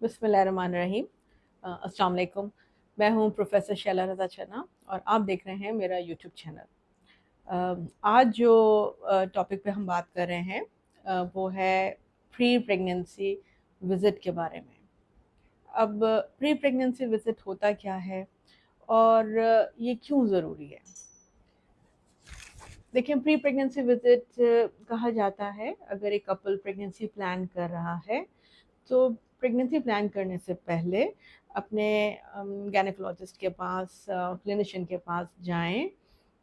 बिस्मिल्लाहिर्रहमानिर्रहीम। अस्सलाम वालेकुम। मैं हूँ प्रोफेसर शैला रज़ा चन्ना और आप देख रहे हैं मेरा यूट्यूब चैनल। आज जो टॉपिक पे हम बात कर रहे हैं वो है प्री प्रेगनेंसी विज़िट के बारे में। अब प्री प्रेगनेंसी विज़िट होता क्या है और ये क्यों ज़रूरी है? देखिए, प्री प्रेगनेंसी विज़िट कहा जाता है अगर एक कपल प्रेगनेंसी प्लान कर रहा है तो प्रेगनेंसी प्लान करने से पहले अपने गायनेकोलॉजिस्ट के पास, क्लिनिशियन के पास जाएं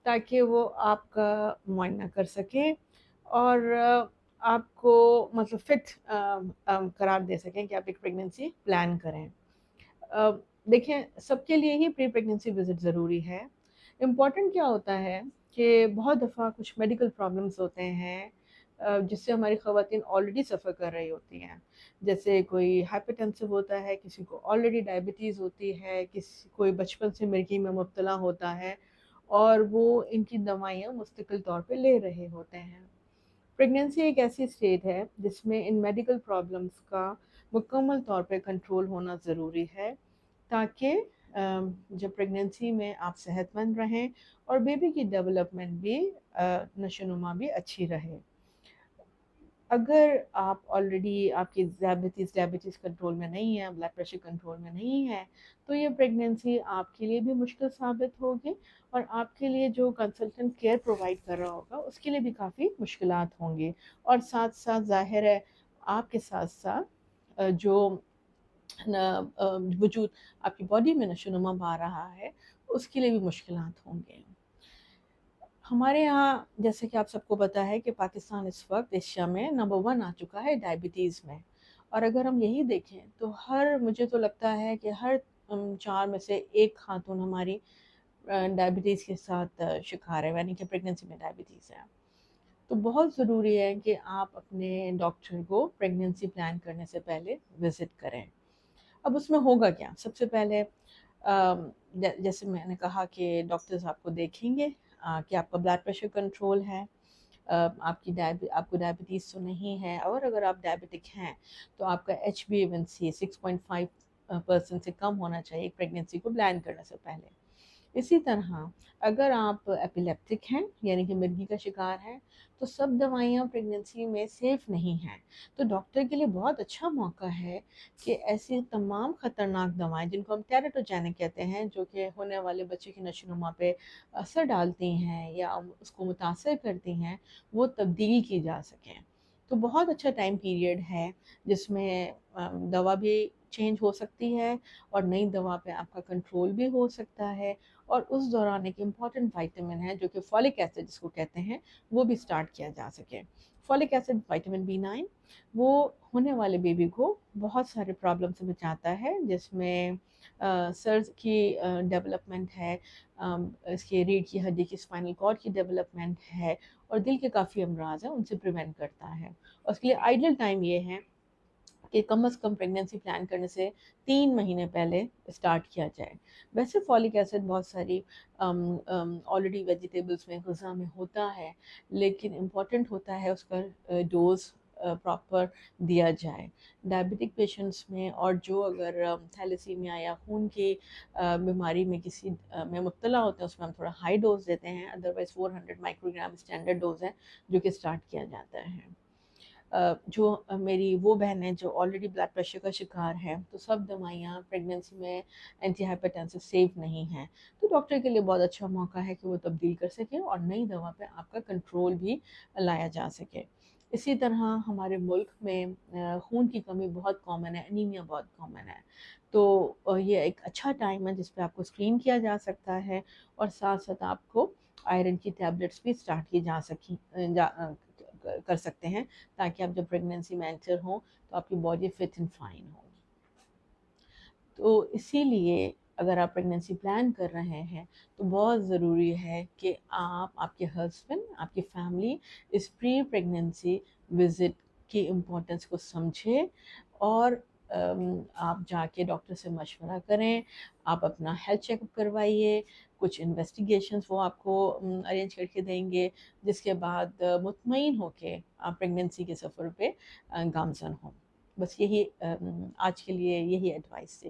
ताकि वो आपका मुआयना कर सकें और आपको मतलब फिट करार दे सकें कि आप एक प्रेगनेंसी प्लान करें। अ, देखें, सबके लिए ही प्री प्रेगनेंसी विज़िट ज़रूरी है। इम्पॉर्टेंट क्या होता है कि बहुत दफ़ा कुछ मेडिकल प्रॉब्लम्स होते हैं जिससे हमारी ख़वातीन ऑलरेडी सफ़र कर रही होती हैं। जैसे कोई हाइपरटेंसिव होता है, किसी को ऑलरेडी डायबिटीज़ होती है, किसी कोई बचपन से मिर्गी में मुब्तला होता है और वो इनकी दवाइयाँ मुस्तकिल तौर पे ले रहे होते हैं। प्रेगनेंसी एक ऐसी स्टेट है जिसमें इन मेडिकल प्रॉब्लम्स का मुकम्मल तौर पे कंट्रोल होना ज़रूरी है ताकि जब प्रेगनेंसी में आप सेहतमंद रहें और बेबी की डेवलपमेंट भी नशोनुमा भी अच्छी रहे। अगर आप ऑलरेडी आपकी डायबिटीज़ कंट्रोल में नहीं है, ब्लड प्रेशर कंट्रोल में नहीं है, तो ये प्रेगनेंसी आपके लिए भी मुश्किल साबित होगी और आपके लिए जो कंसल्टेंट केयर प्रोवाइड कर रहा होगा उसके लिए भी काफ़ी मुश्किलात होंगी। और साथ साथ ज़ाहिर है आपके साथ साथ जो वजूद आपकी बॉडी में नशोनुमा पा रहा है उसके लिए भी मुश्किलात होंगे। हमारे यहाँ जैसे कि आप सबको पता है कि पाकिस्तान इस वक्त एशिया में नंबर 1 आ चुका है डायबिटीज़ में। और अगर हम यही देखें तो मुझे तो लगता है कि हर 4 में से 1 खातून हमारी डायबिटीज़ के साथ शिकार है, यानी कि प्रेगनेंसी में डायबिटीज़ है। तो बहुत ज़रूरी है कि आप अपने डॉक्टर को प्रेगनेंसी प्लान करने से पहले विज़िट करें। अब उसमें होगा क्या? सबसे पहले जैसे मैंने कहा कि डॉक्टर्स आपको देखेंगे कि आपका ब्लड प्रेशर कंट्रोल है, आपको डायबिटीज़ तो नहीं है, और अगर आप डायबिटिक हैं तो आपका HbA1c 6.5% से कम होना चाहिए एक प्रेगनेंसी को प्लान करने से पहले। इसी तरह अगर आप एपिलेप्टिक हैं यानी कि मिर्गी का शिकार हैं तो सब दवाइयाँ प्रेगनेंसी में सेफ़ नहीं हैं। तो डॉक्टर के लिए बहुत अच्छा मौका है कि ऐसी तमाम ख़तरनाक दवाएं जिनको हम टेराटोजेनिक कहते हैं, जो कि होने वाले बच्चे की नशोनुमा पे असर डालती हैं या उसको मुतासर करती हैं, वो तब्दील की जा सकें। तो बहुत अच्छा टाइम पीरियड है जिसमें दवा भी चेंज हो सकती है और नई दवा पे आपका कंट्रोल भी हो सकता है। और उस दौरान एक इम्पॉर्टेंट विटामिन है जो कि फॉलिक एसिड जिसको कहते हैं, वो भी स्टार्ट किया जा सके। फॉलिक एसिड विटामिन B9 वो होने वाले बेबी को बहुत सारे प्रॉब्लम से बचाता है, जिसमें सर की डेवलपमेंट है, इसके रीढ़ की हड्डी की स्पाइनल कॉर्ड की डेवलपमेंट है और दिल के काफ़ी अमराज हैं उनसे प्रिवेंट करता है। और उसके लिए आइडियल टाइम ये है कि कम से कम प्रेगनेंसी प्लान करने से 3 महीने पहले स्टार्ट किया जाए। वैसे फॉलिक एसिड बहुत सारी ऑलरेडी वेजिटेबल्स में, ग़िज़ा में होता है, लेकिन इम्पॉर्टेंट होता है उसका डोज़ प्रॉपर दिया जाए। डायबिटिक पेशेंट्स में और जो अगर थैलेसीमिया या खून की बीमारी में किसी में मुब्तला होते हैं उसमें हम थोड़ा हाई डोज़ देते हैं, अदरवाइज़ 400 माइक्रोग्राम स्टैंडर्ड डोज़ है जो कि स्टार्ट किया जाता है। जो मेरी वो बहन है जो ऑलरेडी ब्लड प्रेशर का शिकार है, तो सब दवाइयाँ प्रेगनेंसी में एंटी हाइपरटेंसिव सेफ नहीं हैं, तो डॉक्टर के लिए बहुत अच्छा मौका है कि वो तब्दील कर सके और नई दवा पे आपका कंट्रोल भी लाया जा सके। इसी तरह हमारे मुल्क में खून की कमी बहुत कॉमन है, एनीमिया बहुत कॉमन है। तो ये एक अच्छा टाइम है जिस पे आपको स्क्रीन किया जा सकता है और साथ साथ आपको आयरन की टैबलेट्स भी स्टार्ट की जा सकी कर सकते हैं, ताकि आप जब प्रेगनेंसी में एंटर हों तो आपकी बॉडी फिट एंड फाइन हो। तो इसीलिए अगर आप प्रेगनेंसी प्लान कर रहे हैं तो बहुत ज़रूरी है कि आप, आपके हस्बैंड, आपकी फैमिली इस प्री प्रेगनेंसी विज़िट की इम्पोर्टेंस को समझे और आप जाके डॉक्टर से मशवरा करें, आप अपना हेल्थ चेकअप करवाइए, कुछ इन्वेस्टिगेशंस वो आपको अरेंज करके देंगे, जिसके बाद मुतमईन होके आप प्रेगनेंसी के सफ़र पे गामज़न हों। بس یہی آج کے لیے یہی ایڈوائس ہے.